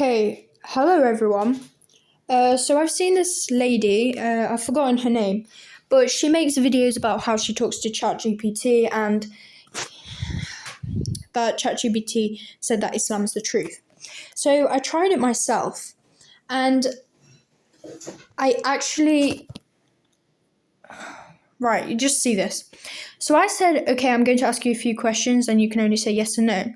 Okay, hello everyone. So I've seen this lady, I've forgotten her name, but she makes videos about how she talks to Chatgpt and that Chatgpt said that Islam is the truth. So I tried it myself and I actually. Right, you just see this. So I said, okay, I'm going to ask you a few questions and you can only say yes or no.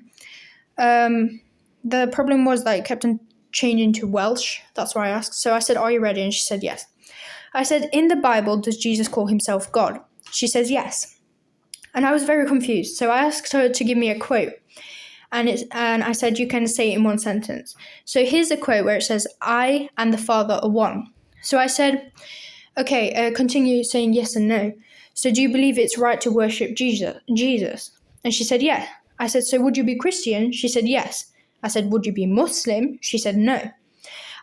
The problem was that it kept on changing to Welsh. That's why I asked. So I said, are you ready? And she said, yes. I said, in the Bible, does Jesus call himself God? She says, yes. And I was very confused. So I asked her to give me a quote. And I said, you can say it in one sentence. So here's a quote where it says, I and the Father are one. So I said, okay, continue saying yes and no. So do you believe it's right to worship Jesus? And she said, yeah. I said, so would you be Christian? She said, yes. I said, would you be Muslim? She said, no.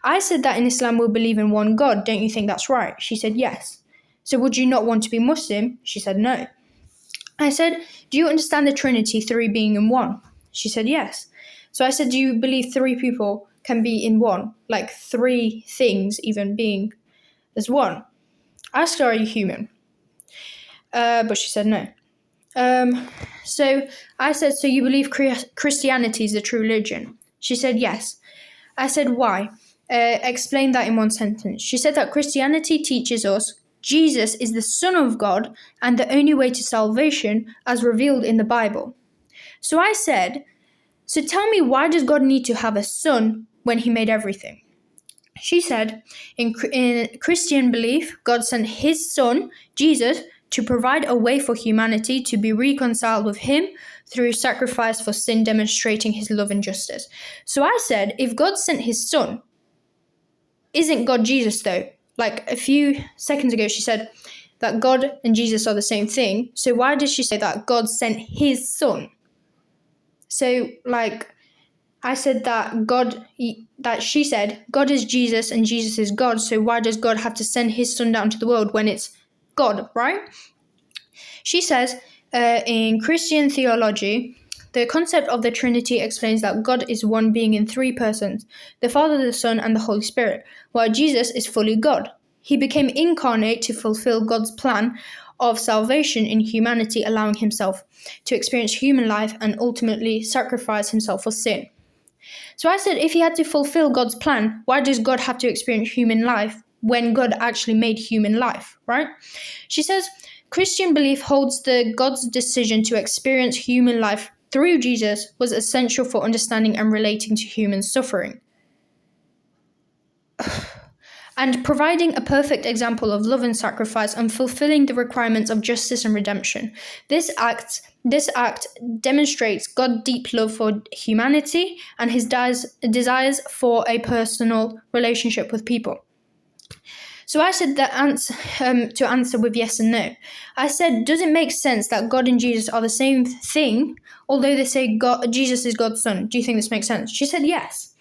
I said that in Islam we believe in one God. Don't you think that's right? She said, yes. So would you not want to be Muslim? She said, no. I said, do you understand the Trinity, three being in one? She said, yes. So I said, do you believe three people can be in one? Like three things even being as one? I asked her, are you human? But she said no. So I said, so you believe Christianity is the true religion? She said, yes. I said, why? Explain that in one sentence. She said that Christianity teaches us Jesus is the Son of God and the only way to salvation as revealed in the Bible. So I said, so tell me, why does God need to have a son when he made everything? She said, in Christian belief, God sent his son, Jesus, to provide a way for humanity to be reconciled with him through sacrifice for sin, demonstrating his love and justice. So I said, if God sent his son, isn't God Jesus though? Like a few seconds ago, she said that God and Jesus are the same thing. So why did she say that God sent his son? So I said that she said God is Jesus and Jesus is God. So why does God have to send his son down to the world when it's God, right? She says, in Christian theology, the concept of the Trinity explains that God is one being in three persons, the Father, the Son, and the Holy Spirit, while Jesus is fully God. He became incarnate to fulfill God's plan of salvation in humanity, allowing himself to experience human life and ultimately sacrifice himself for sin. So I said, if he had to fulfill God's plan, why does God have to experience human life when God actually made human life, right? She says, Christian belief holds that God's decision to experience human life through Jesus was essential for understanding and relating to human suffering, and providing a perfect example of love and sacrifice and fulfilling the requirements of justice and redemption. This act demonstrates God's deep love for humanity and his desires for a personal relationship with people. So I said that to answer with yes and no. I said, does it make sense that God and Jesus are the same thing, although they say Jesus is God's son? Do you think this makes sense? She said yes.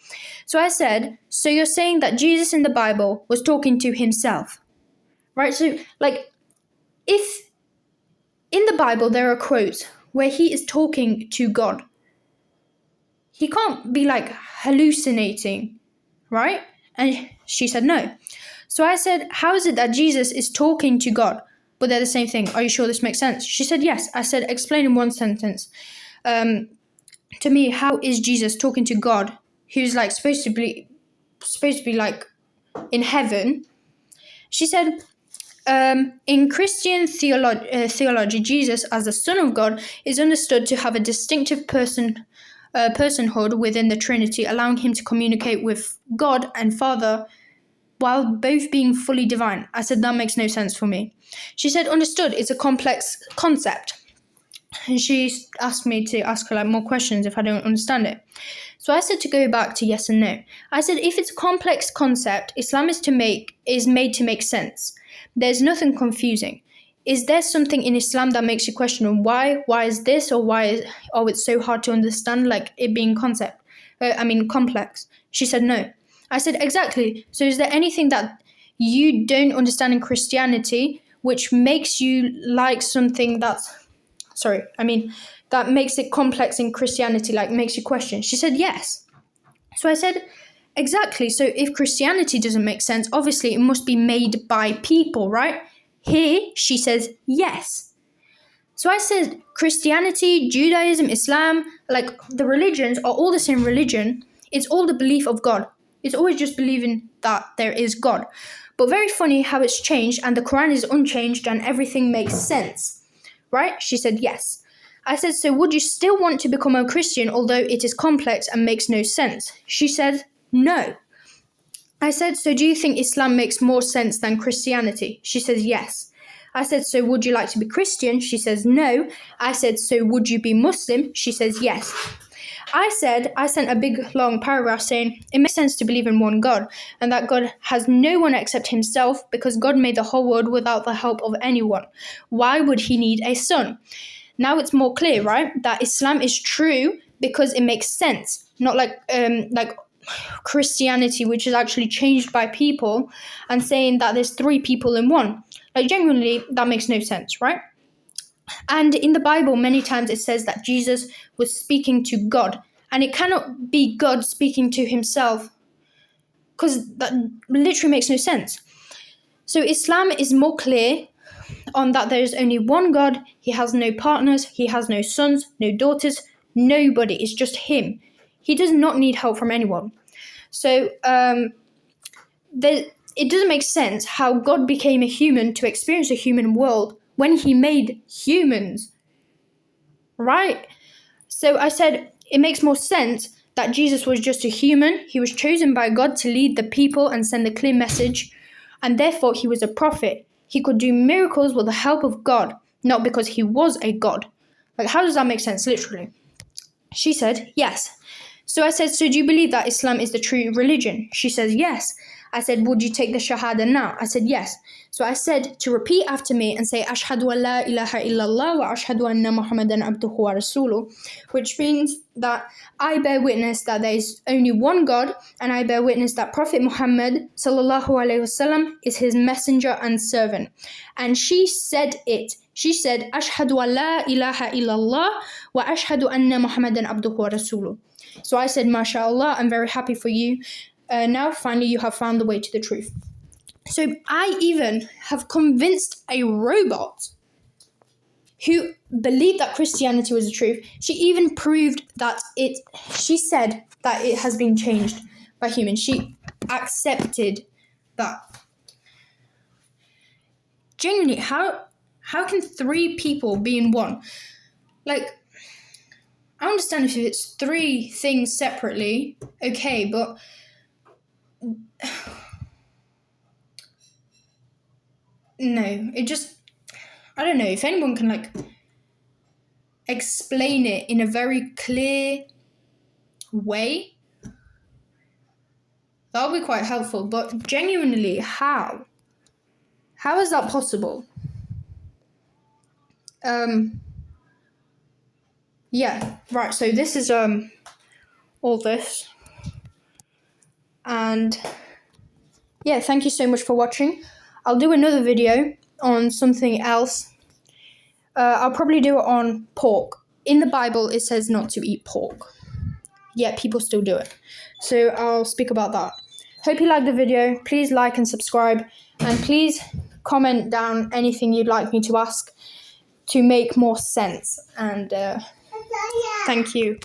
So I said, so you're saying that Jesus in the Bible was talking to himself, right? So if in the Bible there are quotes where he is talking to God, he can't be hallucinating, right? And she said no. So I said, how is it that Jesus is talking to God, but they're the same thing? Are you sure this makes sense? She said, yes. I said, explain in one sentence. To me, how is Jesus talking to God, who's supposed to be in heaven? She said, in Christian theology, Jesus, as the Son of God, is understood to have a distinctive personhood within the Trinity, allowing him to communicate with God and Father while both being fully divine. I said, that makes no sense for me. She said, understood, it's a complex concept. And she asked me to ask her more questions if I don't understand it. So I said to go back to yes and no. I said, if it's a complex concept, Islam is made to make sense. There's nothing confusing. Is there something in Islam that makes you question why? Why is this, or it's so hard to understand, it being complex? She said no. I said, exactly. So is there anything that you don't understand in Christianity which makes you like something that makes it complex in Christianity, makes you question? She said, yes. So I said, Exactly. So if Christianity doesn't make sense, obviously it must be made by people, right? Here, she says yes. So I said Christianity, Judaism, Islam, like the religions are all the same religion. It's all the belief of God. It's always just believing that there is God. But very funny how it's changed and the Quran is unchanged and everything makes sense. Right? She said yes. I said, so would you still want to become a Christian although it is complex and makes no sense? She said no. I said, so do you think Islam makes more sense than Christianity? She says yes. I said, so would you like to be Christian? She says no. I said, so would you be Muslim? She says yes. I sent a big long paragraph saying it makes sense to believe in one God and that God has no one except himself because God made the whole world without the help of anyone. Why would he need a son? Now it's more clear, right? That Islam is true because it makes sense, not like Christianity, which is actually changed by people and saying that there's three people in one. Like genuinely, that makes no sense, right? And in the Bible, many times it says that Jesus was speaking to God, and it cannot be God speaking to himself because that literally makes no sense. So Islam is more clear on that there is only one God. He has no partners, he has no sons, no daughters, nobody. It's just him. He does not need help from anyone. So it doesn't make sense how God became a human to experience a human world when he made humans, right? So I said it makes more sense that Jesus was just a human. He was chosen by God to lead the people and send a clear message, and therefore he was a prophet. He could do miracles with the help of God, not because he was a God. Like, how does that make sense, literally? She said, yes. So I said, so do you believe that Islam is the true religion? She says, yes. I said, would you take the Shahada now? I said, yes. So I said to repeat after me and say, Ashhadu an la ilaha illallah wa ashhadu anna Muhammadan abduhu wa rasuluh, which means that I bear witness that there is only one God, and I bear witness that Prophet Muhammad sallallahu alaihi wasallam is his messenger and servant. And she said it. She said, Ashhadu an la ilaha illallah wa ashhadu anna Muhammadan abduhu wa rasuluh. So I said, MashaAllah, I'm very happy for you. Now, finally, you have found the way to the truth. So I even have convinced a robot who believed that Christianity was the truth. She even proved that she said that it has been changed by humans. She accepted that. Genuinely, how can three people be in one? Like, I understand if it's three things separately, okay, but no, I don't know, if anyone can, like, explain it in a very clear way, that would be quite helpful, but genuinely, how? How is that possible? Yeah, right, so this is, all this, and yeah, thank you so much for watching. I'll do another video on something else. I'll probably do it on pork. In the Bible, it says not to eat pork, yet people still do it. So I'll speak about that. Hope you liked the video. Please like and subscribe, and please comment down anything you'd like me to ask to make more sense. And thank you.